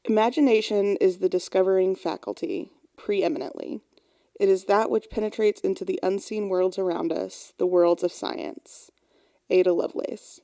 Imagination is the discovering faculty, preeminently. It is that which penetrates into the unseen worlds around us, the worlds of science. Ada Lovelace.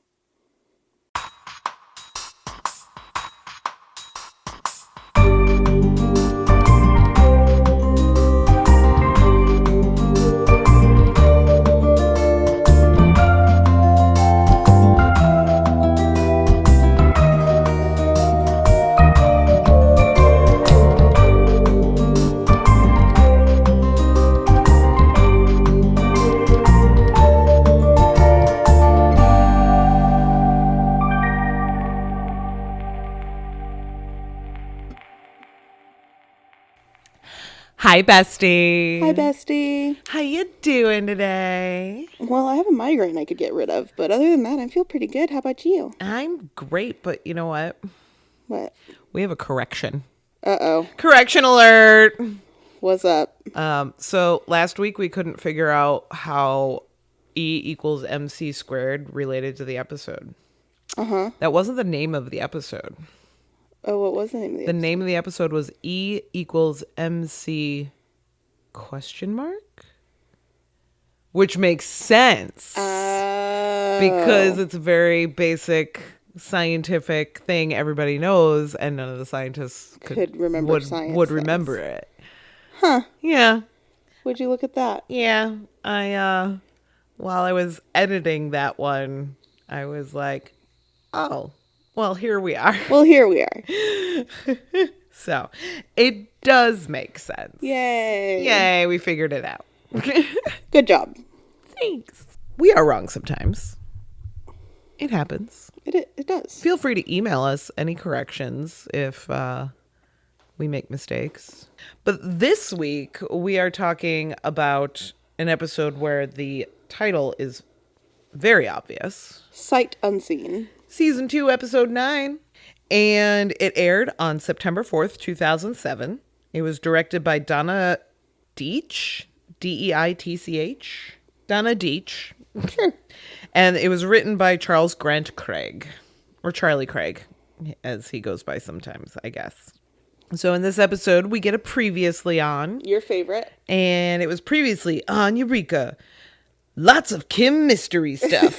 Hi, bestie. Hi, bestie. How you doing today? Well, I have a migraine I could get rid of, but other than that, I feel pretty good. How about you? I'm great, but you know what? What? We have a correction. Uh-oh. Correction alert. What's up? So last week we couldn't figure out how E equals MC squared related to the episode. Uh-huh. That wasn't the name of the episode. Oh, what was the name of the The name of the episode was E equals MC question mark? Which makes sense. Because it's a very basic scientific thing everybody knows, and none of the scientists could remember science would things. remember it. Huh. Yeah. Would you look at that? Yeah. I while I was editing that one, I was like, oh, well, here we are. Well, here we are. So, it does make sense. Yay. Yay, we figured it out. Good job. Thanks. We are wrong sometimes. It happens. It does. Feel free to email us any corrections if we make mistakes. But this week, we are talking about an episode where the title is very obvious. Sight Unseen. Season 2, Episode 9. And it aired on September 4th, 2007. It was directed by Donna Deitch. D-E-I-T-C-H. Donna Deitch. Sure. And it was written by Charles Grant Craig. Or Charlie Craig, as he goes by sometimes, I guess. So in this episode, we get a previously on. Your favorite. And it was previously on Eureka. Lots of Kim mystery stuff.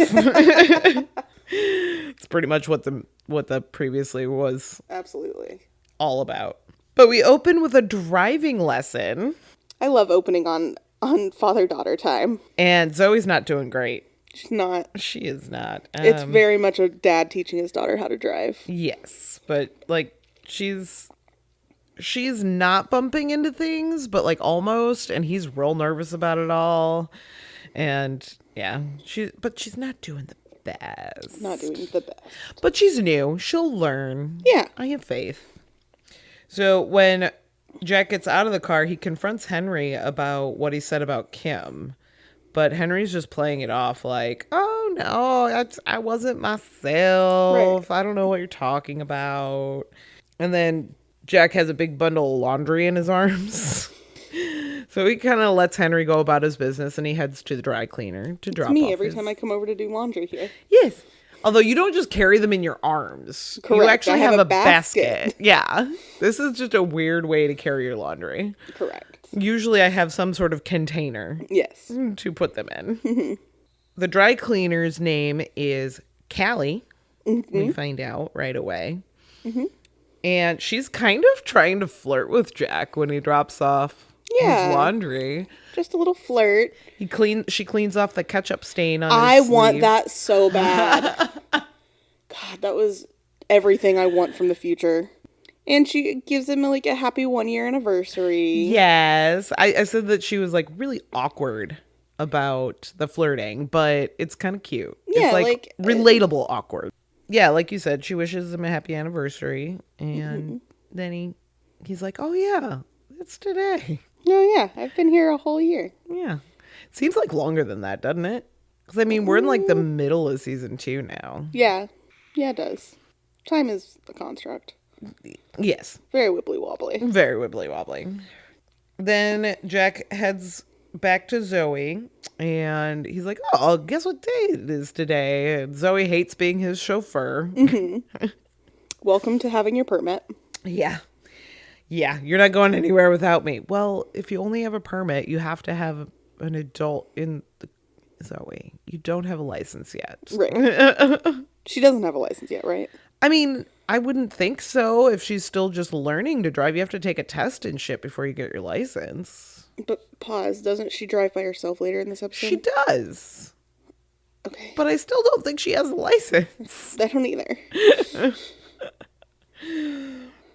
It's pretty much what the previously was Absolutely all about. But we open with a driving lesson. I love opening on father-daughter time. And Zoe's not doing great. She's not. She is not. It's very much a dad teaching his daughter how to drive. Yes, but like she's not bumping into things, but like almost, and he's real nervous about it all. And yeah, but she's not doing the best. Not doing the best. But she's new. She'll learn. Yeah. I have faith. So when Jack gets out of the car, he confronts Henry about what he said about Kim. But Henry's just playing it off like, oh, no, I wasn't myself. Right. I don't know what you're talking about. And then Jack has a big bundle of laundry in his arms. So he kind of lets Henry go about his business, and he heads to the dry cleaner to drop off. It's me every time I come over to do laundry here. Yes. Although you don't just carry them in your arms. Correct. You actually have a basket. Yeah. This is just a weird way to carry your laundry. Correct. Usually I have some sort of container. Yes. To put them in. The dry cleaner's name is Callie. Mm-hmm. We find out right away. Mm-hmm. And she's kind of trying to flirt with Jack when he drops off his laundry. Just a little flirt. She cleans off the ketchup stain on sleeve. his I want that so bad. God, that was everything I want from the future. And she gives him like a happy 1-year anniversary. Yes. I said that she was like really awkward about the flirting, but it's kind of cute. Yeah, it's like relatable awkward. Yeah, like you said, she wishes him a happy anniversary. And then he's like, oh yeah, it's today. Oh yeah, I've been here a whole year. Yeah. It seems like longer than that, doesn't it? Because I mean, we're in like the middle of season 2 now. Yeah. Yeah, it does. Time is a construct. Yes. Very wibbly wobbly. Very wibbly wobbly. Then Jack heads back to Zoe, and he's like, oh, guess what day it is today? And Zoe hates being his chauffeur. Mm-hmm. Welcome to having your permit. Yeah. Yeah, you're not going anywhere without me. Well, if you only have a permit, you have to have an adult in the Zoe. You don't have a license yet. Right. She doesn't have a license yet, right? I mean, I wouldn't think so if she's still just learning to drive. You have to take a test and shit before you get your license. But pause, doesn't she drive by herself later in this episode? She does. Okay. But I still don't think she has a license. I don't either.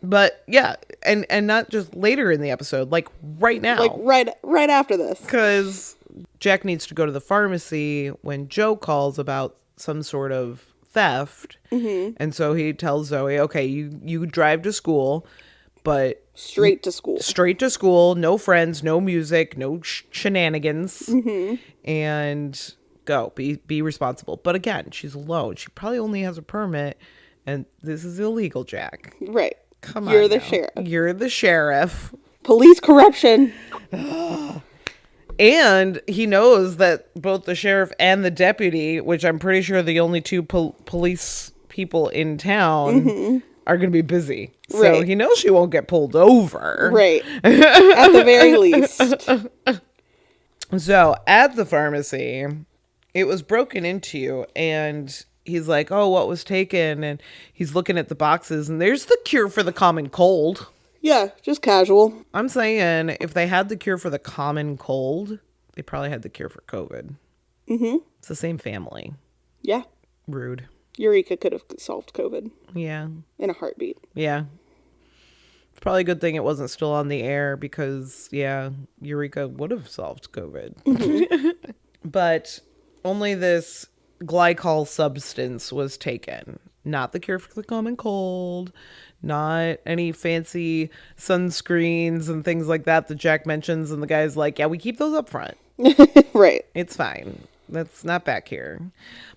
But yeah, and not just later in the episode, like right now. Like right after this. Because Jack needs to go to the pharmacy when Joe calls about some sort of theft. Mm-hmm. And so he tells Zoe, okay, you drive to school, but straight to school. Straight to school, no friends, no music, no shenanigans. Mm-hmm. And go, be responsible. But again, she's alone. She probably only has a permit, and this is illegal, Jack. Right. Come on. You're the sheriff. You're the sheriff. Police corruption. And he knows that both the sheriff and the deputy, which I'm pretty sure are the only two police people in town, mm-hmm. are going to be busy. So right. he knows she won't get pulled over. Right. At the very least. So at the pharmacy, it was broken into, and he's like, oh, what was taken? And he's looking at the boxes, and there's the cure for the common cold. Yeah, just casual. I'm saying if they had the cure for the common cold, they probably had the cure for COVID. Mm-hmm. It's the same family. Yeah. Rude. Eureka could have solved COVID. Yeah. In a heartbeat. Yeah. It's probably a good thing it wasn't still on the air because, yeah, Eureka would have solved COVID. Mm-hmm. But only this glycol substance was taken. Not the cure for the common cold. Not any fancy sunscreens and things like that Jack mentions. And the guy's like, yeah, we keep those up front. Right. It's fine. That's not back here.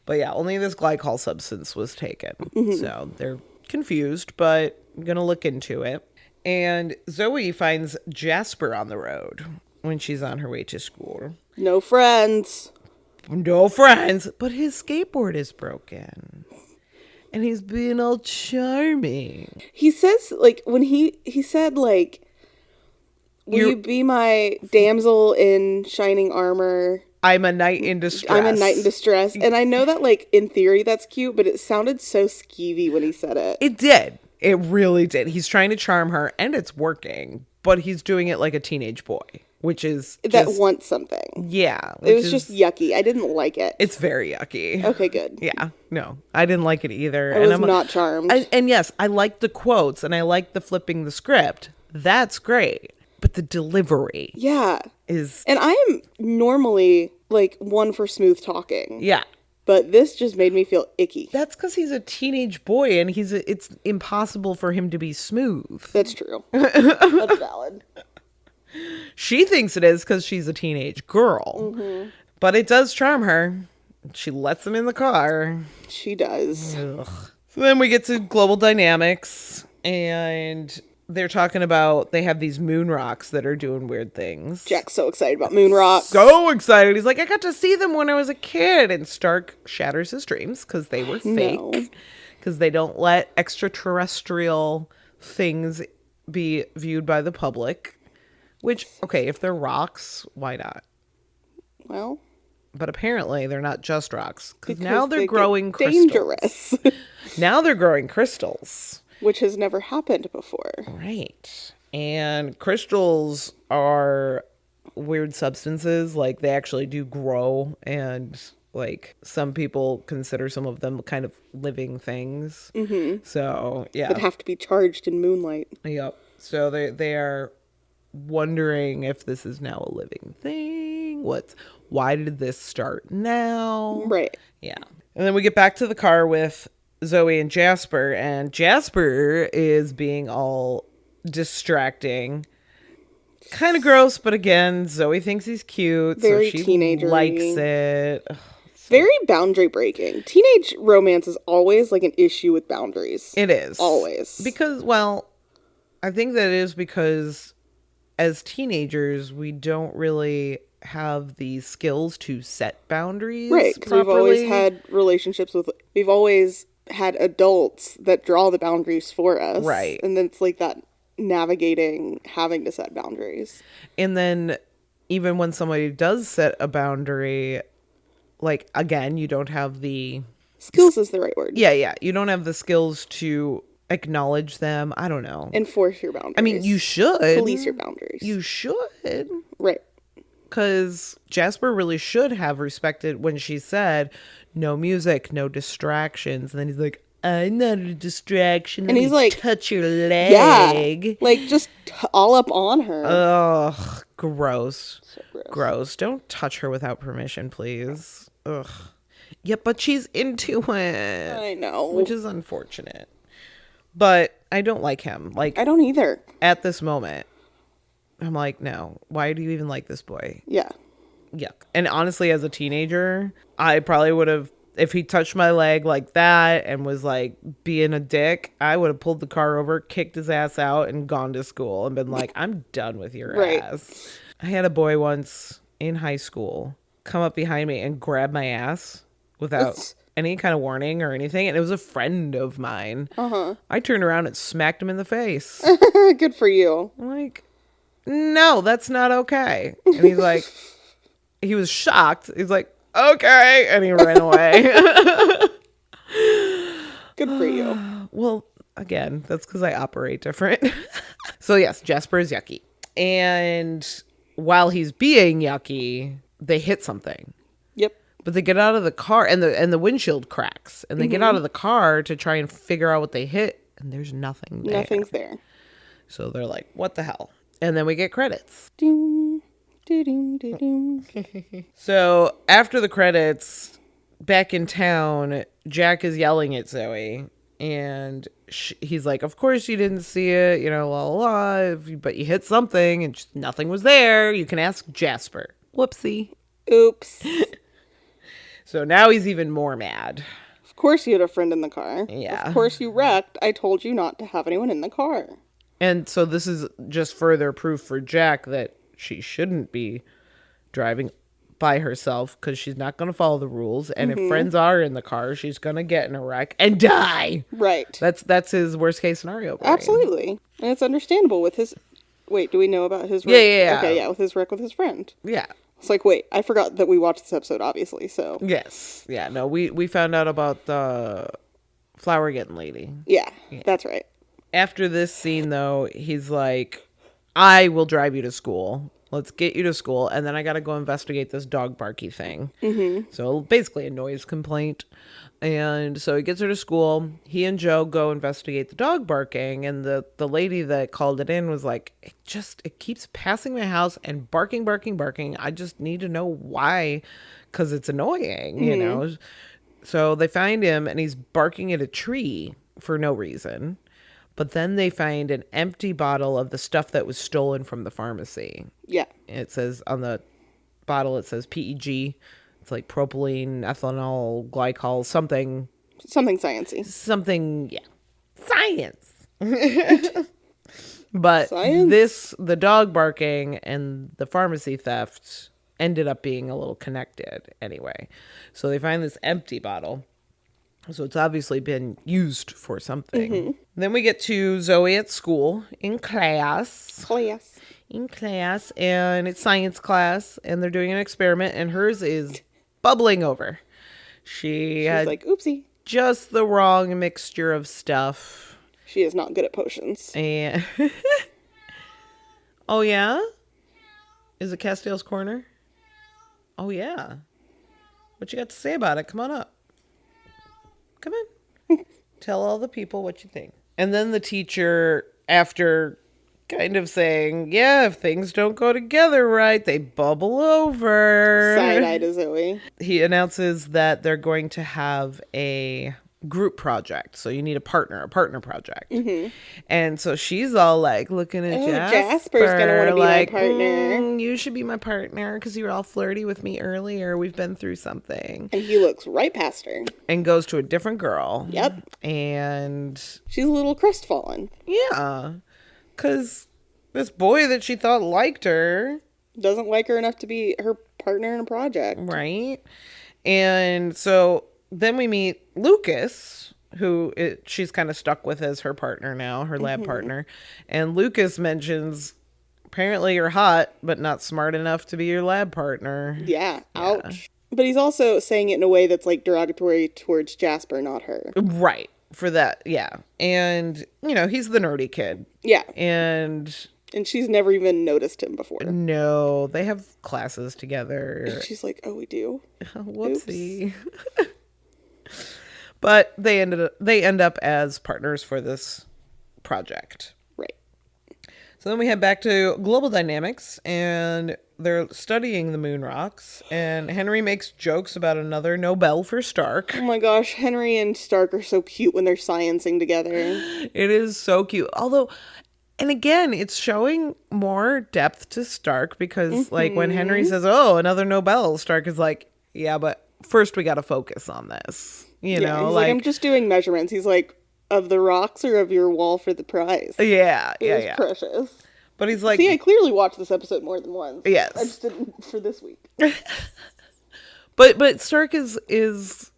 But yeah, only this glycol substance was taken. Mm-hmm. So they're confused, but I'm going to look into it. And Zoe finds Jasper on the road when she's on her way to school. No friends. No friends. But his skateboard is broken. And he's being all charming. He says, like, when he said, like, will you be my damsel in shining armor? I'm a knight in distress. I'm a knight in distress. And I know that, like, in theory that's cute, but it sounded so skeevy when he said it. It did. It really did. He's trying to charm her, and it's working. But he's doing it like a teenage boy, which is that wants something. Yeah. It was just yucky. I didn't like it. It's very yucky. Okay, good. Yeah. No, I didn't like it either. I was not charmed. And yes, I like the quotes, and I like the flipping the script. That's great. But the delivery. Yeah. Is. And I am normally, like, one for smooth talking. Yeah. But this just made me feel icky. That's because he's a teenage boy, and it's impossible for him to be smooth. That's true. That's valid. She thinks it is because she's a teenage girl. Mm-hmm. But it does charm her. She lets him in the car. She does. Ugh. So then we get to Global Dynamics, and they're talking about they have these moon rocks that are doing weird things. Jack's so excited about moon rocks. So excited. He's like, I got to see them when I was a kid. And Stark shatters his dreams because they were fake. Because they don't let extraterrestrial things be viewed by the public. Which, okay, if they're rocks, why not? Well. But apparently they're not just rocks. Because now they're growing dangerous. Now they're growing crystals. Which has never happened before. Right. And crystals are weird substances. Like, they actually do grow. And, like, some people consider some of them kind of living things. Mm-hmm. So, yeah. That have to be charged in moonlight. Yep. So they are wondering if this is now a living thing. Why did this start now? Right. Yeah. And then we get back to the car with Zoe and Jasper is being all distracting. Kind of gross, but again, Zoe thinks he's cute, very so she teenager-y. likes it. Ugh, very boundary breaking. Teenage romance is always like an issue with boundaries. It is. Always. Because, well, I think that is because as teenagers, we don't really have the skills to set boundaries. Right, because we've always had relationships with, we've always had adults that draw the boundaries for us. Right. And then it's like that navigating having to set boundaries. And then even when somebody does set a boundary, like, again, you don't have the... Skills is the right word. Yeah. You don't have the skills to acknowledge them. I don't know. Enforce your boundaries. I mean, you should. Police your boundaries. You should. Right. Because Jasper really should have respected when she said, no music, no distractions. And then he's like, I'm not a distraction. And he's like, touch your leg. Yeah. Like, just all up on her. Ugh, gross. So gross. Gross. Don't touch her without permission, please. Ugh. Yeah, but she's into it. I know. Which is unfortunate. But I don't like him. Like, I don't either. at this moment, I'm like, no. Why do you even like this boy? Yeah. Yuck. And honestly, as a teenager, I probably would have, if he touched my leg like that and was like being a dick, I would have pulled the car over, kicked his ass out, and gone to school and been like, I'm done with your Right. ass. I had a boy once in high school come up behind me and grab my ass without any kind of warning or anything. And it was a friend of mine. Uh-huh. I turned around and smacked him in the face. Good for you. I'm like, no, that's not okay. And he's like, he was shocked. He's like, okay. And he ran away. Good for you. Well, again, that's because I operate different. So yes, Jasper is yucky. And while he's being yucky, they hit something. Yep. But they get out of the car and the windshield cracks. And they get out of the car to try and figure out what they hit. And there's nothing there. Nothing's there. So they're like, what the hell? And then we get credits. Doom, doo-doom, doo-doom. So after the credits, back in town, Jack is yelling at Zoe. And he's like, of course you didn't see it, you know, la la la, but you hit something and just nothing was there. You can ask Jasper. Whoopsie. Oops. So now he's even more mad. Of course you had a friend in the car. Yeah. Of course you wrecked. I told you not to have anyone in the car. And so this is just further proof for Jack that she shouldn't be driving by herself because she's not going to follow the rules. And if friends are in the car, she's going to get in a wreck and die. Right. That's his worst case scenario. Brain. Absolutely. And it's understandable with his... Wait, do we know about his wreck? Yeah. Okay, yeah, with his wreck with his friend. Yeah. It's like, wait, I forgot that we watched this episode, obviously, so... Yes. Yeah, no, we found out about the flower getting lady. Yeah, that's right. After this scene, though, he's like, I will drive you to school. Let's get you to school. And then I got to go investigate this dog barky thing. Mm-hmm. So basically a noise complaint. And so he gets her to school. He and Joe go investigate the dog barking. And the lady that called it in was like, it keeps passing my house and barking. I just need to know why, because it's annoying, you know? So they find him and he's barking at a tree for no reason. But then they find an empty bottle of the stuff that was stolen from the pharmacy. Yeah. It says on the bottle, it says PEG. It's like propylene, ethanol, glycol, something. Something sciencey. Something, yeah. Science. But Science? the dog barking and the pharmacy theft ended up being a little connected anyway. So they find this empty bottle. So it's obviously been used for something. Then we get to Zoe at school in class. And it's science class. And they're doing an experiment. And hers is bubbling over. She's had like, oopsie. just the wrong mixture of stuff. She is not good at potions. And oh, yeah? Is it Castiel's Corner? Oh, yeah. What you got to say about it? Come on up. Come in. Tell all the people what you think. And then the teacher, after kind of saying, yeah, if things don't go together right, they bubble over. Side-eye to Zoe. He announces that they're going to have a group project. So you need a partner project. And so she's all like looking at Jasper's gonna want to be like, my partner. You should be my partner because you were all flirty with me earlier. We've been through something. And he looks right past her. And goes to a different girl. Yep. And she's a little crestfallen. yeah, because this boy that she thought liked her doesn't like her enough to be her partner in a project. Right. And so then we meet Lucas, she's kind of stuck with as her partner now, her lab partner. And Lucas mentions apparently you're hot, but not smart enough to be your lab partner. Yeah, ouch. But he's also saying it in a way that's like derogatory towards Jasper, not her. Right. For that, yeah. And, he's the nerdy kid. Yeah. And she's never even noticed him before. No, they have classes together. And she's like, oh, we do? Whoopsie. But they end up as partners for this project. Right. So then we head back to Global Dynamics, and they're studying the moon rocks, and Henry makes jokes about another Nobel for Stark. Oh my gosh, Henry and Stark are so cute when they're sciencing together. It is so cute. Although, and again, it's showing more depth to Stark because, like, when Henry says, oh, another Nobel, Stark is like, yeah, but first we got to focus on this. You know, he's like, I'm just doing measurements. He's like, of the rocks or of your wall for the prize? Yeah, It was precious. But he's like... See, I clearly watched this episode more than once. Yes. I just didn't for this week. But Stark is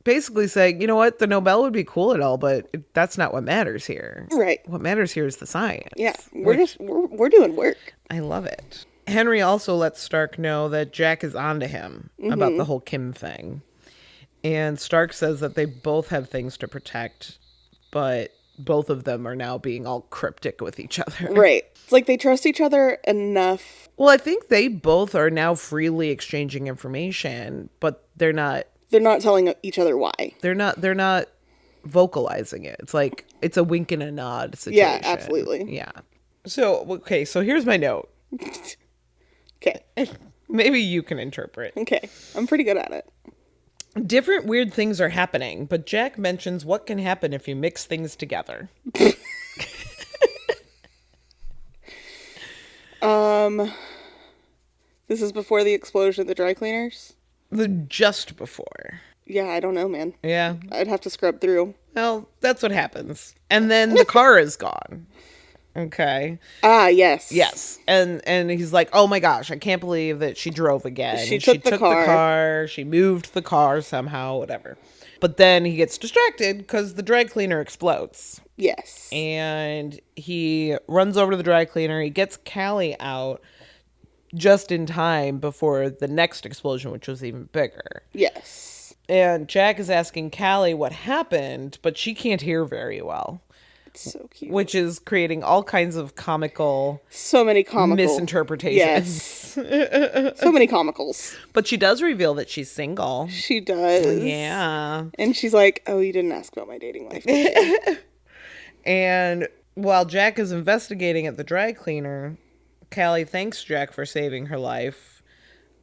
basically saying, you know what, the Nobel would be cool and all, but that's not what matters here. Right. What matters here is the science. Yeah, we're doing work. I love it. Henry also lets Stark know that Jack is onto him about the whole Kim thing. And Stark says that they both have things to protect, but both of them are now being all cryptic with each other. Right. It's like they trust each other enough. Well, I think they both are now freely exchanging information, but they're not telling each other why. They're not vocalizing it. It's like it's a wink and a nod situation. Yeah, absolutely. Yeah. So, okay, so here's my note. Okay. Maybe you can interpret. Okay. I'm pretty good at it. Different weird things are happening, but Jack mentions what can happen if you mix things together. This is before the explosion of the dry cleaners? Just before. Yeah, I don't know, man. Yeah. I'd have to scrub through. Well, that's what happens. And then the car is gone. Okay. Ah, yes. Yes. And he's like, oh my gosh, I can't believe that she drove again. She took the car. She moved the car somehow, whatever. But then he gets distracted because the dry cleaner explodes. Yes. And he runs over to the dry cleaner. He gets Callie out just in time before the next explosion, which was even bigger. Yes. And Jack is asking Callie what happened, but she can't hear very well. It's so cute. Which is creating all kinds of so many comical misinterpretations. Yes. So many comicals. But she does reveal that she's single. She does. Yeah. And she's like, oh, you didn't ask about my dating life, did you? And while Jack is investigating at the dry cleaner, Callie thanks Jack for saving her life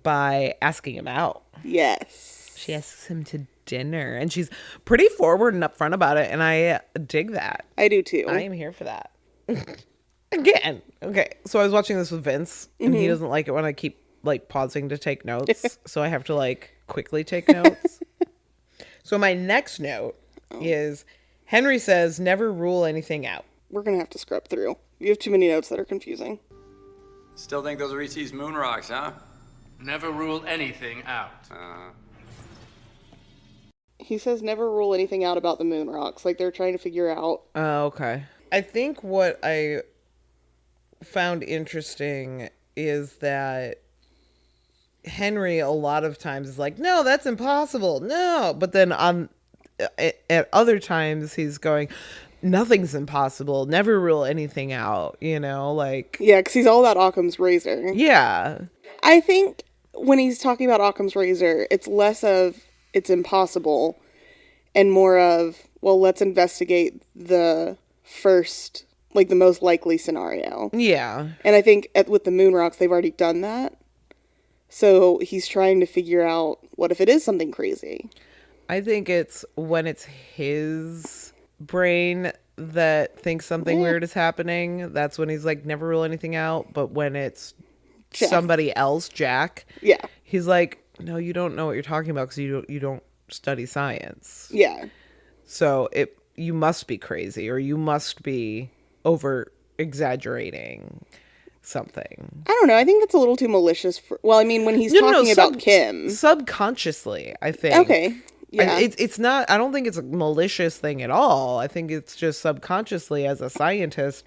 by asking him out. Yes. She asks him to dinner, and she's pretty forward and upfront about it, and I dig that. I do too. I am here for that. Again. Okay, so I was watching this with Vince, and he doesn't like it when I keep like pausing to take notes, so I have to like quickly take notes. So my next note is Henry says never rule anything out. We're gonna have to scrub through. You have too many notes that are confusing. Still think those are E.T.'s moon rocks, huh? Never rule anything out. He says never rule anything out about the moon rocks. Like they're trying to figure out. Oh, okay. I think what I found interesting is that Henry a lot of times is like, no, that's impossible. No. But then at other times he's going, nothing's impossible. Never rule anything out, like. Yeah, because he's all about Occam's razor. Yeah. I think when he's talking about Occam's razor, it's less of it's impossible and more of, well, let's investigate the first, like the most likely scenario. Yeah. And I think with the moon rocks, they've already done that. So he's trying to figure out, what if it is something crazy? I think it's when it's his brain that thinks something weird is happening. That's when he's like, never rule anything out. But when it's somebody else, Jack, he's like, no, you don't know what you're talking about because you don't study science. Yeah. So you must be crazy or you must be over exaggerating something. I don't know. I think that's a little too malicious. Well, I mean, when he's talking about Kim. Subconsciously, I think. Okay. Yeah. It's not, I don't think it's a malicious thing at all. I think it's just subconsciously, as a scientist,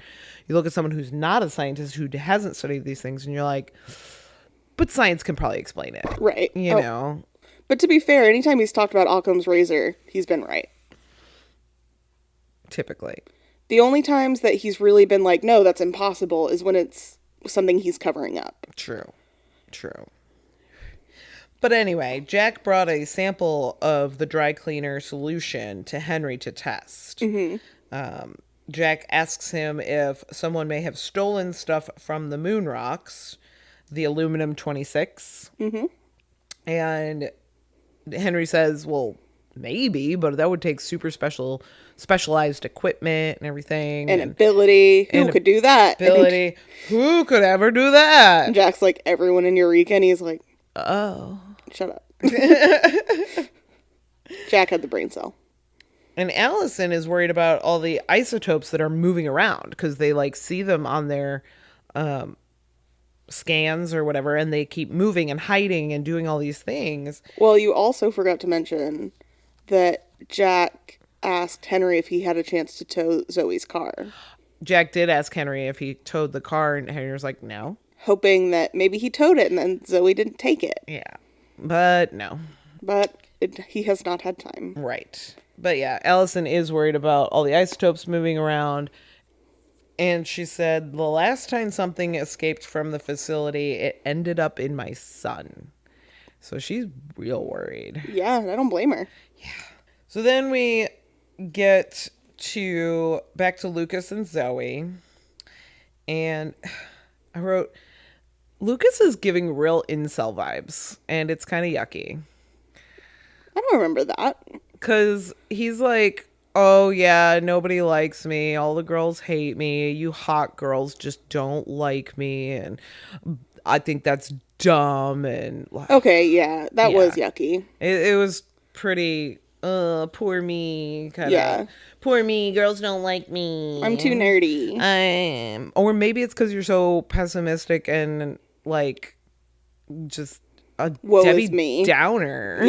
you look at someone who's not a scientist, who hasn't studied these things, and you're like, but science can probably explain it. Right. You know? But to be fair, anytime he's talked about Occam's razor, he's been right. Typically. The only times that he's really been like, no, that's impossible, is when it's something he's covering up. True. But anyway, Jack brought a sample of the dry cleaner solution to Henry to test. Jack asks him if someone may have stolen stuff from the moon rocks, the aluminum 26. And Henry says, well, maybe, but that would take specialized equipment and everything. And ability. Who could do that? Ability. Who could ever do that? And Jack's like, everyone in Eureka, and he's like, Oh. shut up. Jack had the brain cell. And Allison is worried about all the isotopes that are moving around because they like see them on their scans or whatever, and they keep moving and hiding and doing all these things. Well, you also forgot to mention that Jack asked Henry if he had a chance to tow Zoe's car, Jack did ask Henry if he towed the car, and Henry was like, no. hoping that maybe he towed it and then Zoe didn't take it. Yeah. But no. But he has not had time. Right. But yeah, Allison is worried about all the isotopes moving around. And she said, the last time something escaped from the facility, it ended up in my son. So she's real worried. Yeah, I don't blame her. So then we get back to Lucas and Zoe. And I wrote, Lucas is giving real incel vibes. And it's kind of yucky. I don't remember that. Because he's like, oh yeah, nobody likes me. All the girls hate me. You hot girls just don't like me. And I think that's dumb. And Okay, yeah, that was yucky. It was pretty, poor me kind of. Yeah. Poor me, girls don't like me. I'm too nerdy. Or maybe it's because you're so pessimistic and like just a Woe Debbie is me. Downer.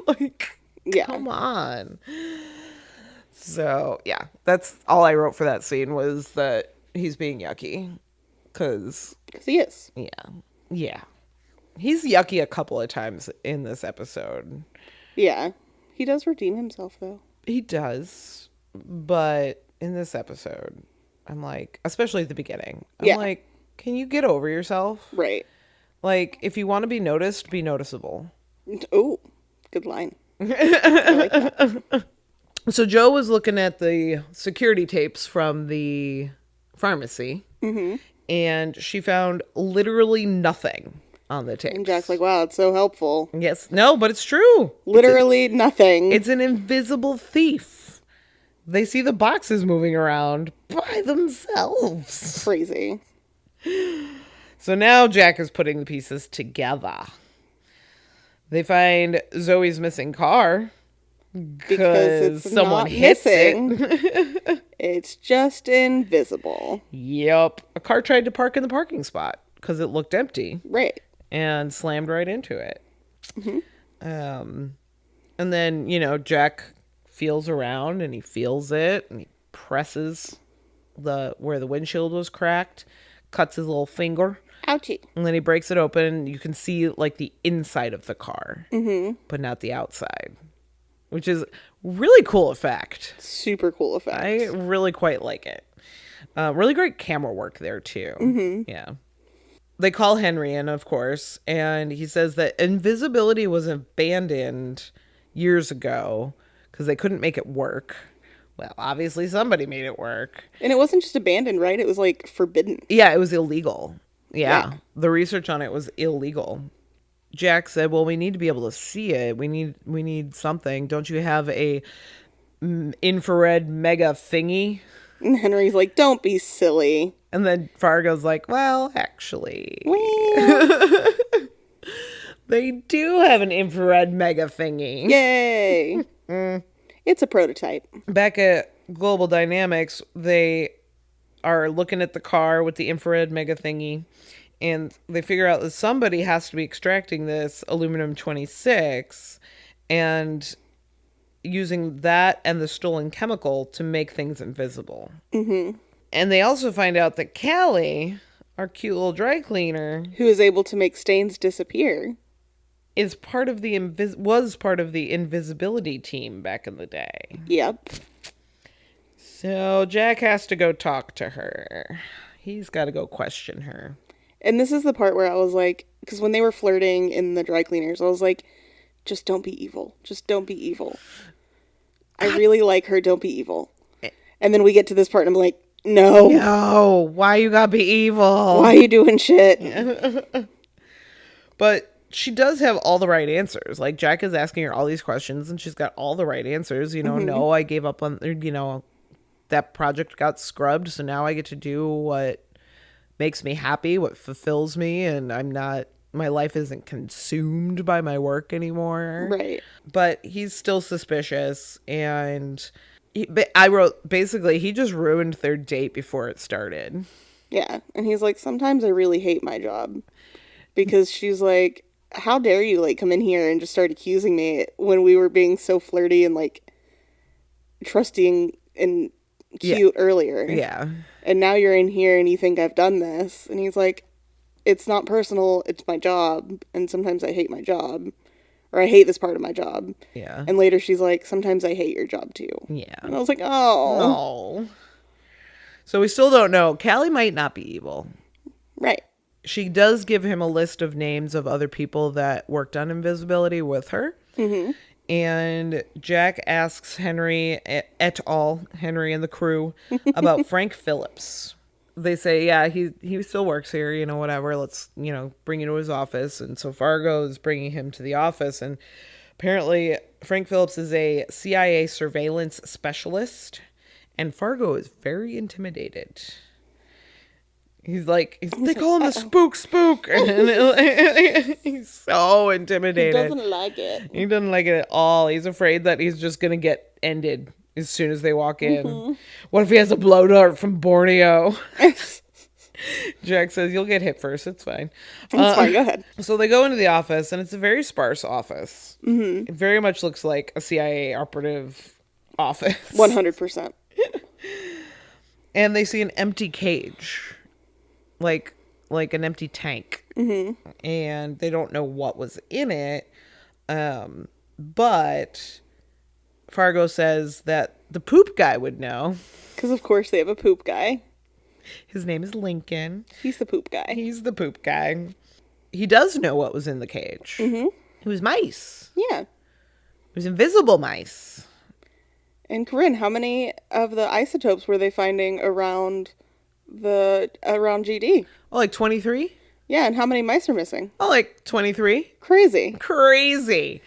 Like, Yeah. come on. So yeah, that's all I wrote for that scene, was that he's being yucky. Because 'Cause he is. yeah, he's yucky a couple of times in this episode. Yeah. He does redeem himself, though. He does, but in this episode, I'm like, especially at the beginning, I'm like, can you get over yourself? Right. Like, if you want to be noticed, be noticeable. Oh, good line. I like that. So Joe was looking at the security tapes from the pharmacy, and she found literally nothing on the tapes. And Jack's like, wow, it's so helpful. Yes, no, but it's true. Literally nothing. It's an invisible thief. They see the boxes moving around by themselves. crazy. So now Jack is putting the pieces together. They find Zoe's missing car Because it's someone not hits missing. it. It's just invisible. Yep. A car tried to park in the parking spot because it looked empty Right. and slammed right into it. And then, Jack feels around and he feels it and he presses where the windshield was cracked, cuts his little finger. Ouchie. And then he breaks it open. You can see like the inside of the car, but not the outside, which is really cool effect. Super cool effect. I really quite like it. Really great camera work there too. Yeah. They call Henry in, of course, and he says that invisibility was abandoned years ago because they couldn't make it work. Well, obviously somebody made it work. And it wasn't just abandoned, right? It was like forbidden. Yeah, it was illegal. Yeah, Right. The research on it was illegal. Jack said, well, we need to be able to see it. We need something. Don't you have a infrared mega thingy? And Henry's like, don't be silly. And then Fargo's like, well, actually, Well, they do have an infrared mega thingy. yay. It's a prototype. Back at Global Dynamics, they are looking at the car with the infrared mega thingy, and they figure out that somebody has to be extracting this aluminum 26, and using that and the stolen chemical to make things invisible. Mm-hmm. And they also find out that Callie, our cute little dry cleaner, Who is able to make stains disappear. is part of the was part of the invisibility team back in the day. Yep. So Jack has to go talk to her. He's got to go question her. And this is the part where I was like, because when they were flirting in the dry cleaners, I was like, just don't be evil. Just don't be evil. I really like her. Don't be evil. And then we get to this part and I'm like, no. No, why you gotta be evil? Why are you doing shit? But she does have all the right answers. Like, Jack is asking her all these questions and she's got all the right answers. You know, no, I gave up on, you know, that project got scrubbed. So now I get to do what makes me happy, what fulfills me. And I'm not, my life isn't consumed by my work anymore. Right. But he's still suspicious. And I wrote, basically, he just ruined their date before it started. Yeah. And he's like, sometimes I really hate my job. Because she's like, how dare you, like, come in here and just start accusing me when we were being so flirty and, like, trusting and cute earlier. Yeah. And now you're in here and you think I've done this. And he's like, it's not personal, it's my job. And sometimes I hate my job. Or I hate this part of my job. Yeah. And later she's like, sometimes I hate your job too. Yeah. And I was like, oh. Oh. So we still don't know. Callie might not be evil. Right. She does give him a list of names of other people that worked on invisibility with her. Mm-hmm. And Jack asks Henry et al., Henry and the crew, about Frank Phillips. They say, yeah, he still works here, you know, whatever. Let's, you know, bring you to his office. And so Fargo is bringing him to the office. And apparently Frank Phillips is a CIA surveillance specialist. And Fargo is very intimidated. They call him the spook. And he's so intimidated. He doesn't like it. He doesn't like it at all. He's afraid that he's just going to get ended as soon as they walk in. Mm-hmm. What if he has a blow dart from Borneo? Jack says, you'll get hit first. It's fine. It's fine. Go ahead. So they go into the office, and it's a very sparse office. Mm-hmm. It very much looks like a CIA operative office. 100%. And they see an empty cage. Like an empty tank. Mm-hmm. And they don't know what was in it. But Fargo says that the poop guy would know. Because, of course, they have a poop guy. His name is Lincoln. He's the poop guy. He's the poop guy. He does know what was in the cage. Mm-hmm. It was mice. Yeah. It was invisible mice. And Corinne, how many of the isotopes were they finding around GD? Oh, like 23? Yeah, and how many mice are missing? Oh, like 23? Crazy.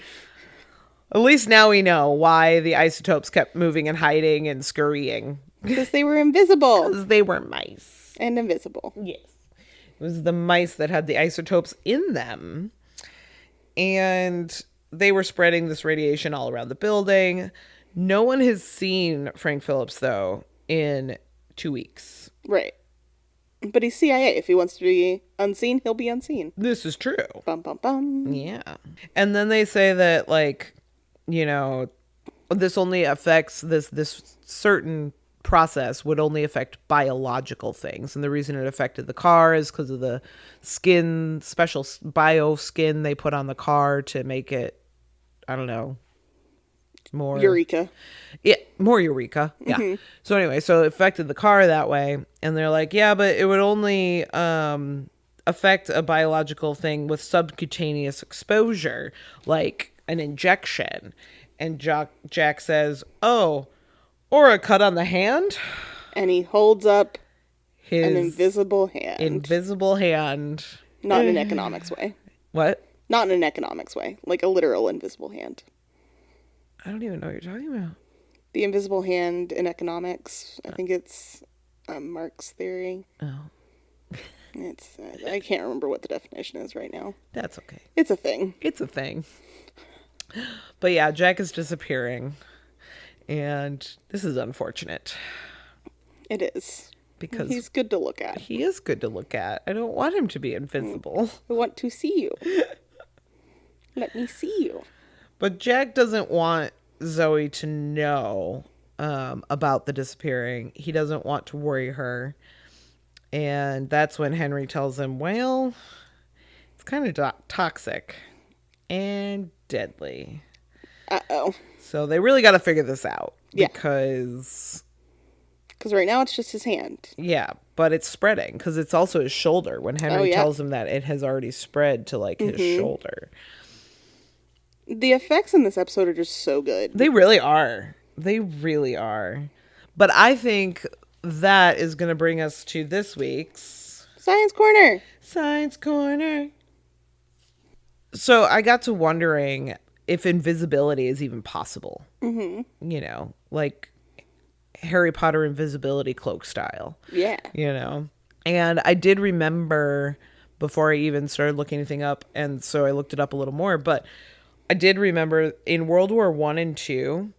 At least now we know why the isotopes kept moving and hiding and scurrying. Because they were invisible. Because they were mice. And invisible. Yes. It was the mice that had the isotopes in them. And they were spreading this radiation all around the building. No one has seen Frank Phillips, though, in 2 weeks. Right. But he's CIA. If he wants to be unseen, he'll be unseen. This is true. Bum, bum, bum. Yeah. And then they say that, like, you know, this only affects this certain process would only affect biological things. And the reason it affected the car is because of the skin, special bio skin they put on the car to make it, I don't know, more Eureka. Yeah, more Eureka. Yeah. Mm-hmm. So anyway, so it affected the car that way. And they're like, yeah, but it would only affect a biological thing with subcutaneous exposure, like an injection. And Jack says, oh, or a cut on the hand. And he holds up his an invisible hand. Invisible hand. Not in an economics way. What? Not in an economics way. Like a literal invisible hand. I don't even know what you're talking about. The invisible hand in economics. I think it's Marx's theory. Oh. It's I can't remember what the definition is right now. That's okay. It's a thing. It's a thing. But yeah, Jack is disappearing. And this is unfortunate. It is. Because he's good to look at. He is good to look at. I don't want him to be invisible. I want to see you. Let me see you. But Jack doesn't want Zoe to know about the disappearing. He doesn't want to worry her. And that's when Henry tells him, well, it's kind of toxic and deadly. Uh-oh. So they really got to figure this out. Yeah. Because right now it's just his hand. yeah, but it's spreading because it's also his shoulder. When Henry tells him that, it has already spread to like his shoulder. The effects in this episode are just so good. They really are. They really are. But I think that is going to bring us to this week's Science Corner. Science Corner. So I got to wondering if invisibility is even possible. Mm-hmm. You know, like Harry Potter invisibility cloak style. Yeah. You know, and I did remember before I even started looking anything up, and so I looked it up a little more, but I did remember in World War I and II,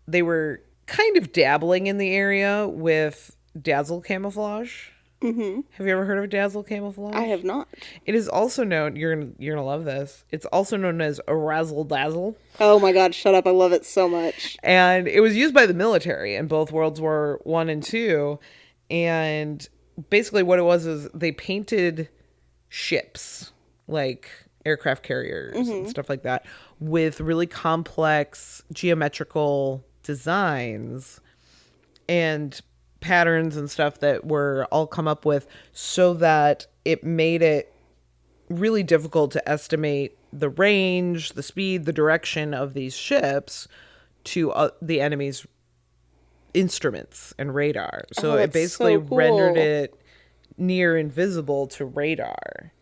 they were kind of dabbling in the area with dazzle camouflage. Mm-hmm. Have you ever heard of dazzle camouflage? I have not. It is also known, you're gonna love this, it's also known as a razzle dazzle. Oh my god, shut up. I love it so much. And it was used by the military in both World War I and II. And basically what it was is they painted ships, like aircraft carriers and stuff like that, with really complex geometrical designs and patterns and stuff that were all come up with so that it made it really difficult to estimate the range, the speed, the direction of these ships to the enemy's instruments and radar. So it that's basically so cool. rendered it near invisible to radar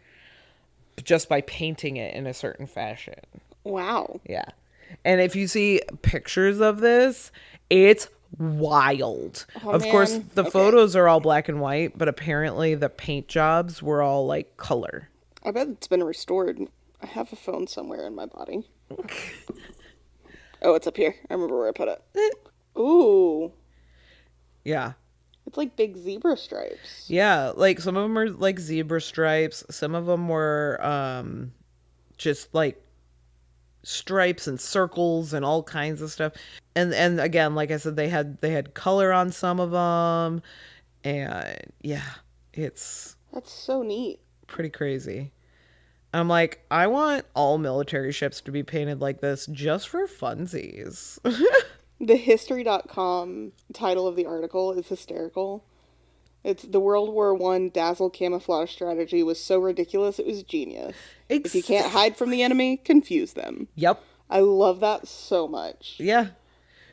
just by painting it in a certain fashion. Wow. Yeah. And if you see pictures of this, it's wild. Oh, of course, man. the Okay. photos are all black and white, but apparently the paint jobs were all like color. I bet it's been restored. I have a phone somewhere in my body. Oh, it's up here. I remember where I put it. Ooh. Yeah. It's like big zebra stripes. Yeah, like some of them are like zebra stripes, some of them were just like stripes and circles and all kinds of stuff. And again, like I said, they had color on some of them, and yeah, it's That's so neat. pretty crazy. I'm like, I want all military ships to be painted like this just for funsies. The History.com title of the article is hysterical. It's the World War I dazzle camouflage strategy was so ridiculous it was genius. If you can't hide from the enemy, confuse them. Yep. I love that so much. Yeah.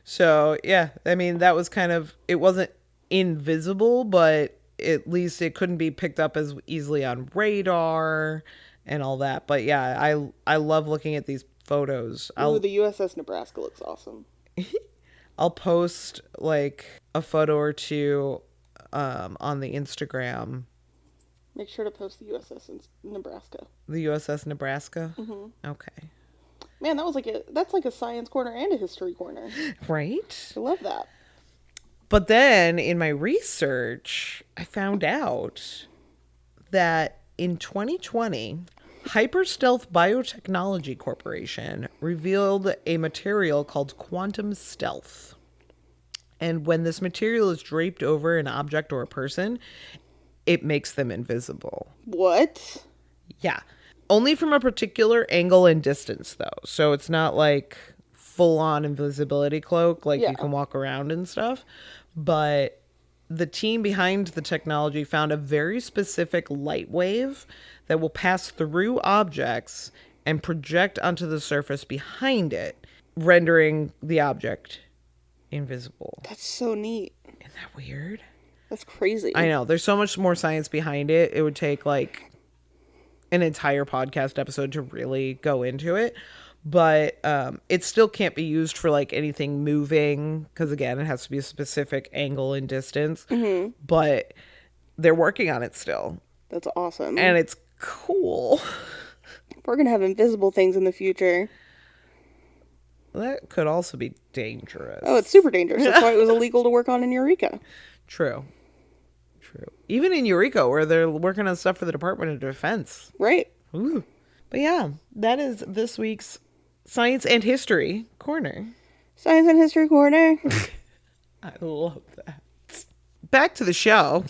So, yeah, I mean, that was kind of, it wasn't invisible, but at least it couldn't be picked up as easily on radar and all that. But yeah, I love looking at these photos. Ooh, the USS Nebraska looks awesome. I'll post like a photo or two on the Instagram. Make sure to post the USS in Nebraska. The USS Nebraska? Mm-hmm. Okay. Man, that's like a science corner and a history corner. Right? I love that. But then in my research, I found out that in 2020, Hyperstealth Biotechnology Corporation revealed a material called quantum stealth. And when this material is draped over an object or a person, it makes them invisible. What? Yeah. Only from a particular angle and distance, though. So it's not like full-on invisibility cloak, like Yeah. you can walk around and stuff. But the team behind the technology found a very specific light wave that will pass through objects and project onto the surface behind it, rendering the object invisible. That's so neat. Isn't that weird? That's crazy. I know. There's so much more science behind it. It would take like an entire podcast episode to really go into it. But it still can't be used for like anything moving because, again, it has to be a specific angle and distance. Mm-hmm. But they're working on it still. That's awesome. And it's cool. We're going to have invisible things in the future. That could also be dangerous. Oh, it's super dangerous. That's why it was illegal to work on in Eureka. True. Even in Eureka, where they're working on stuff for the Department of Defense. Right. Ooh. But yeah, that is this week's Science and History Corner. Science and History Corner. I love that. Back to the show.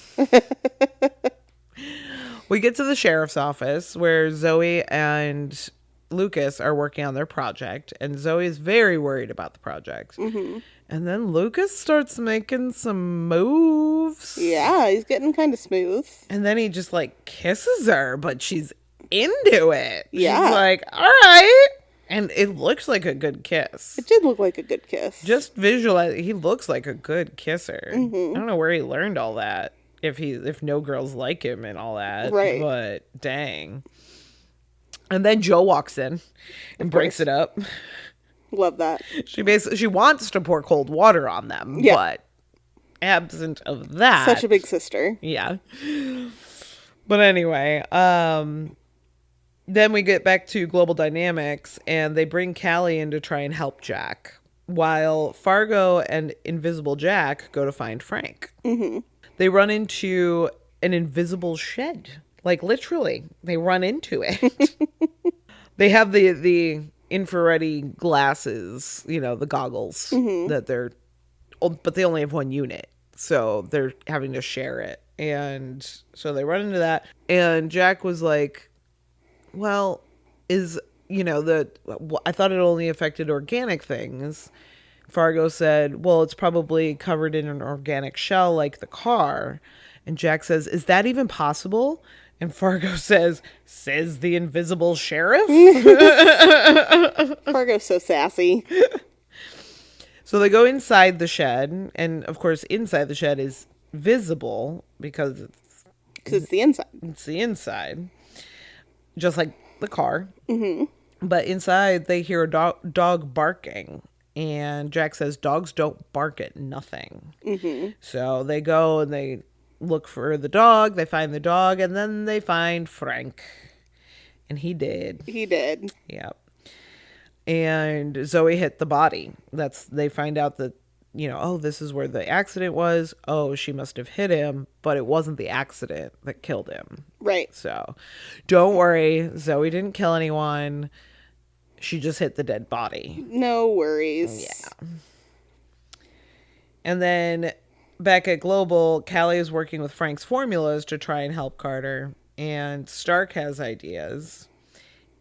We get to the sheriff's office where Zoe and Lucas are working on their project, and Zoe is very worried about the project. Mm-hmm. And then Lucas starts making some moves. Yeah, he's getting kind of smooth. And then he just like kisses her, but she's into it. Yeah. She's like, all right. And it looks like a good kiss. It did look like a good kiss. Just visualize, he looks like a good kisser. I don't know where he learned all that. If no girls like him and all that. Right. But dang. And then Joe walks in and breaks it up. Love that. She wants to pour cold water on them, Yeah. but absent of that. Such a big sister. Yeah. But anyway, then we get back to Global Dynamics, and they bring Callie in to try and help Jack, while Fargo and Invisible Jack go to find Frank. Mm-hmm. They run into an invisible shed. Like, literally, they run into it. They have the infrared glasses, the goggles that but they only have one unit. So they're having to share it. And so they run into that. And Jack was like, well, I thought it only affected organic things. Fargo said, well, it's probably covered in an organic shell like the car. And Jack says, is that even possible? And Fargo says the invisible sheriff? Fargo's so sassy. So they go inside the shed. And, of course, inside the shed is visible because It's the inside. it's the inside. Just like the car. Mm-hmm. But inside, they hear a dog barking. And Jack says dogs don't bark at nothing. Mm-hmm. So they go and they look for the dog. They find the dog. And then they find Frank. And he did. He did. Yep. And Zoe hit the body. They find out that, this is where the accident was. Oh, she must have hit him. But it wasn't the accident that killed him. Right. So don't worry. Zoe didn't kill anyone. She just hit the dead body. No worries. Yeah. And then back at Global, Callie is working with Frank's formulas to try and help Carter. And Stark has ideas.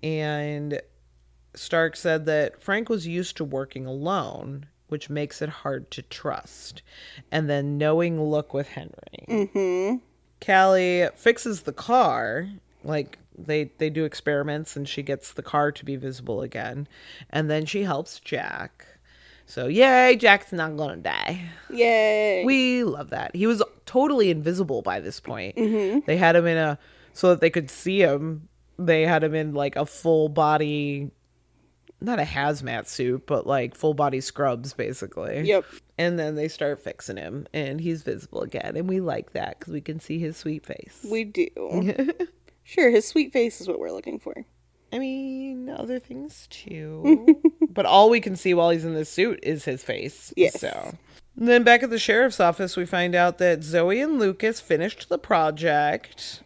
And Stark said that Frank was used to working alone, which makes it hard to trust. And then knowing look with Henry. Mm-hmm. Callie fixes the car, like they do experiments, and she gets the car to be visible again. And then she helps Jack. So yay, Jack's not gonna die. Yay. We love that. He was totally invisible by this point. Mm-hmm. They had him so that they could see him, they had him in like a full body, not a hazmat suit, but like full body scrubs basically. Yep. And then they start fixing him and he's visible again. And we like that because we can see his sweet face. We do. Sure, his sweet face is what we're looking for. I mean, other things too. But all we can see while he's in this suit is his face. Yes. So. And then back at the sheriff's office, we find out that Zoe and Lucas finished the project.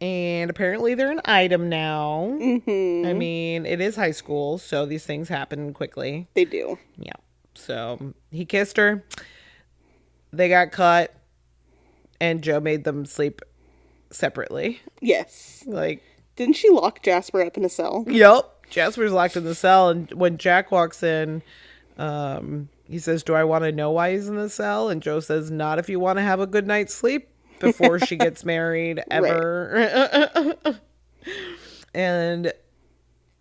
And apparently they're an item now. Mm-hmm. I mean, it is high school, so these things happen quickly. They do. Yeah. So he kissed her. They got cut. And Joe made them sleep separately. Yes. Like, didn't she lock Jasper up in a cell? yep. Jasper's locked in the cell, and when Jack walks in, he says, do I want to know why he's in the cell? And Joe says, not if you want to have a good night's sleep before she gets married, ever. Right. And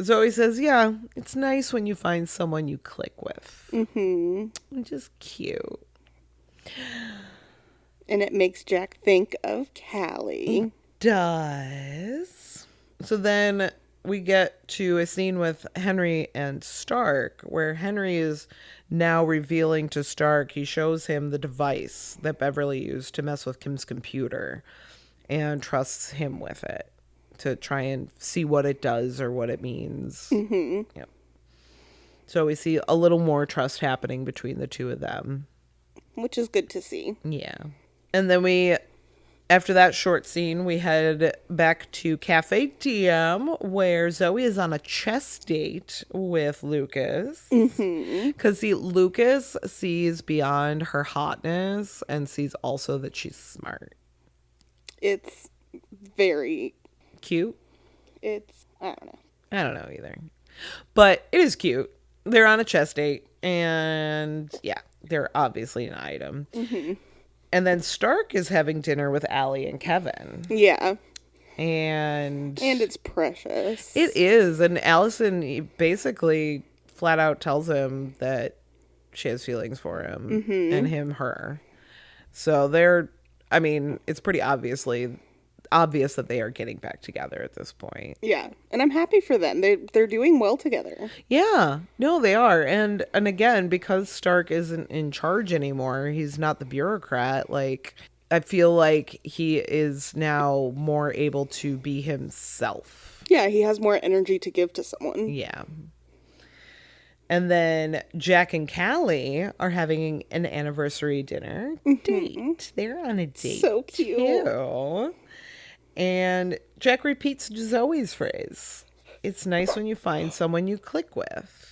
Zoe says, yeah, it's nice when you find someone you click with. Mm-hmm. Which is cute. And it makes Jack think of Callie. Does. So then we get to a scene with Henry and Stark where Henry is now revealing to Stark, he shows him the device that Beverly used to mess with Kim's computer and trusts him with it to try and see what it does or what it means. Mm-hmm. Yep. So we see a little more trust happening between the two of them. Which is good to see. Yeah. And then we After that short scene, we head back to Cafe DM, where Zoe is on a chess date with Lucas. Because see, Lucas sees beyond her hotness and sees also that she's smart. It's very, Cute? I don't know. I don't know either. But it is cute. They're on a chess date, and yeah, they're obviously an item. And then Stark is having dinner with Allie and Kevin. Yeah. And it's precious. it is. And Allison basically flat out tells him that she has feelings for him and him her. So it's pretty obvious that they are getting back together at this point. Yeah. And I'm happy for them. They're doing well together. Yeah, no, they are. And again, because Stark isn't in charge anymore, he's not the bureaucrat, like, I feel like he is now more able to be himself. Yeah, he has more energy to give to someone. Yeah. And then Jack and Callie are having an anniversary dinner date. They're on a date. So cute. Too. And Jack repeats Zoe's phrase. It's nice when you find someone you click with.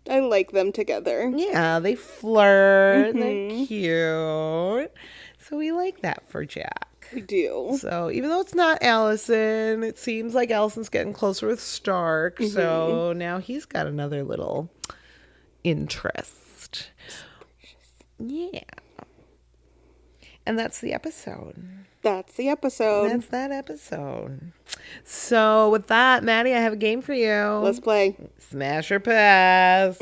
I like them together. Yeah, they flirt. They're cute. So we like that for Jack. We do. So even though it's not Allison, it seems like Allison's getting closer with Stark. So now he's got another little interest. Yeah. And that's the episode. That's the episode. That's that episode. So with that, Maddie, I have a game for you. Let's play. Smash or pass.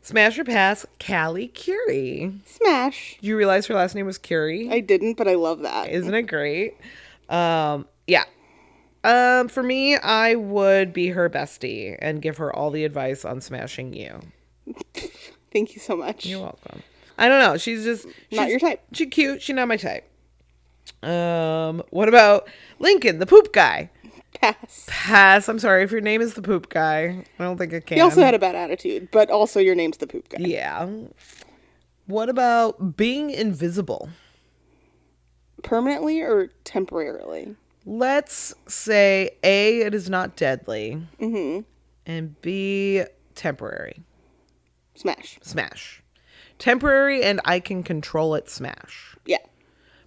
Smash or pass, Callie Curie. Smash. Did you realize her last name was Curie? I didn't, but I love that. Isn't it great? Yeah. For me, I would be her bestie and give her all the advice on smashing you. Thank you so much. You're welcome. I don't know. She's Not your type. She's cute. She's not my type. What about Lincoln, the poop guy? Pass. Pass. I'm sorry if your name is the poop guy. I don't think I can. He also had a bad attitude, but also your name's the poop guy. Yeah. What about being invisible? Permanently or temporarily? Let's say A, it is not deadly. And B, temporary. Smash. Smash. Temporary and I can control it, smash. Yeah.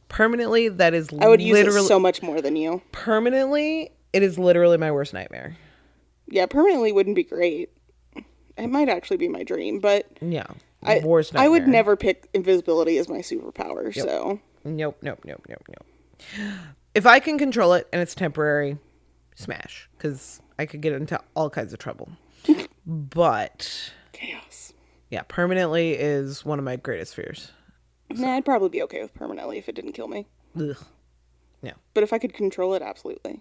Permanently, that is I would use it so much more than you. Permanently, it is literally my worst nightmare. Yeah, permanently wouldn't be great. It might actually be my dream, but Yeah. worst nightmare. I would never pick invisibility as my superpower, so. Nope. If I can control it and it's temporary, smash. Because I could get into all kinds of trouble. But Chaos. yeah, permanently is one of my greatest fears. Nah, I'd probably be okay with permanently if it didn't kill me. Ugh. Yeah. But if I could control it, absolutely.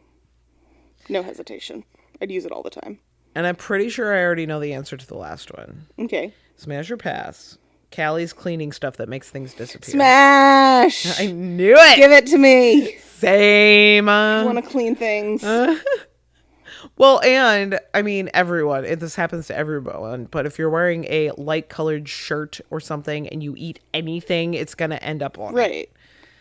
No hesitation. I'd use it all the time. And I'm pretty sure I already know the answer to the last one. Okay. Smash or pass. Callie's cleaning stuff that makes things disappear. Smash! I knew it! Give it to me! Same. I want to clean things. Well, and I mean, everyone, this happens to everyone, but if you're wearing a light colored shirt or something and you eat anything, it's going to end up on it. Right.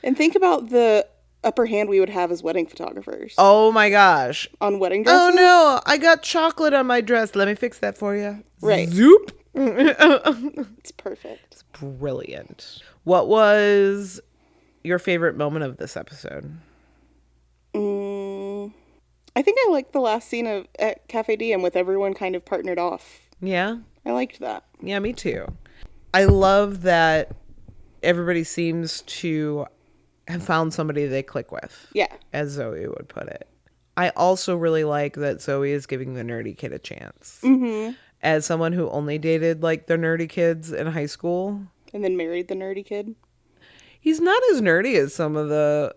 And think about the upper hand we would have as wedding photographers. Oh my gosh. On wedding dresses. Oh no, I got chocolate on my dress. Let me fix that for you. Right. Zoop. It's perfect. It's brilliant. What was your favorite moment of this episode? I think I liked the last scene at Cafe Diem with everyone kind of partnered off. Yeah? I liked that. Yeah, me too. I love that everybody seems to have found somebody they click with. Yeah. As Zoe would put it. I also really like that Zoe is giving the nerdy kid a chance. As someone who only dated like the nerdy kids in high school. And then married the nerdy kid. He's not as nerdy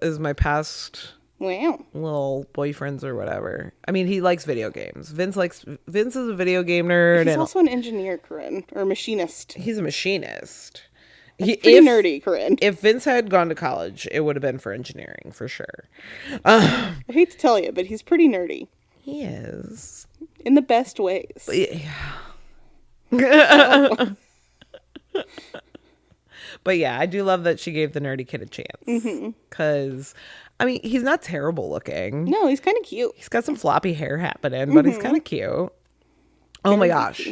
as my past Wow. little boyfriends or whatever. I mean, he likes video games. Vince is a video game nerd. He's also an engineer, Corinne, or machinist. He's a machinist. Pretty nerdy, Corinne. If Vince had gone to college, it would have been for engineering, for sure. I hate to tell you, but he's pretty nerdy. He is. In the best ways. Yeah. But yeah, I do love that she gave the nerdy kid a chance. Because, I mean, he's not terrible looking. No, he's kind of cute. He's got some floppy hair happening, but he's kind of cute. Oh my gosh.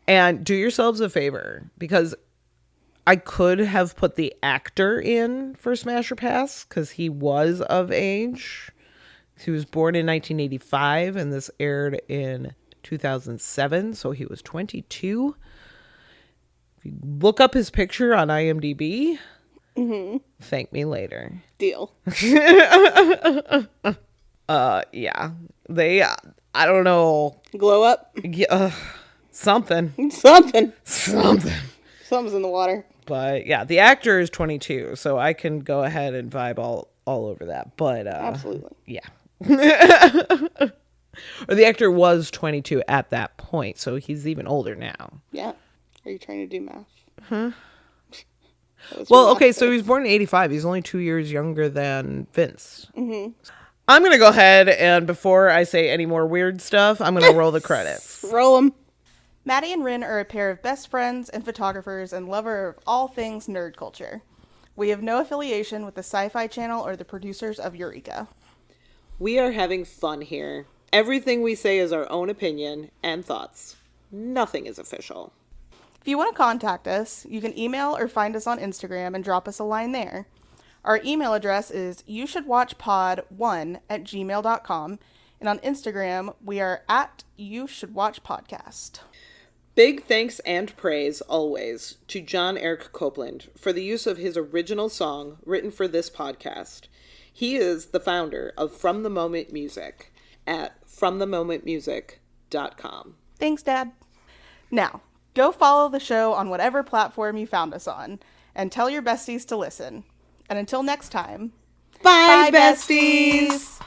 And do yourselves a favor, because I could have put the actor in for Smash or Pass because he was of age. He was born in 1985 and this aired in 2007, so he was 22. If you look up his picture on IMDb, thank me later. Deal. Yeah. They, I don't know. Glow up. Yeah, something. Something. Something. Something's in the water. But yeah, the actor is 22, so I can go ahead and vibe all over that. But Absolutely. yeah. Or the actor was 22 at that point, so he's even older now. Yeah. Are you trying to do math? Huh? Well, okay, so he was born in 85. He's only 2 years younger than Vince. I'm going to go ahead, and before I say any more weird stuff, I'm going to roll the credits. Roll them. Maddie and Rin are a pair of best friends and photographers and lover of all things nerd culture. We have no affiliation with the Sci-Fi Channel or the producers of Eureka. We are having fun here. Everything we say is our own opinion and thoughts. Nothing is official. If you want to contact us, you can email or find us on Instagram and drop us a line there. Our email address is youshouldwatchpod1@gmail.com, and on Instagram, we are at youshouldwatchpodcast. Big thanks and praise, always, to John Eric Copeland for the use of his original song written for this podcast. He is the founder of From the Moment Music at fromthemomentmusic.com. Thanks, Dad. Now, go follow the show on whatever platform you found us on, and tell your besties to listen. And until next time, Bye, besties!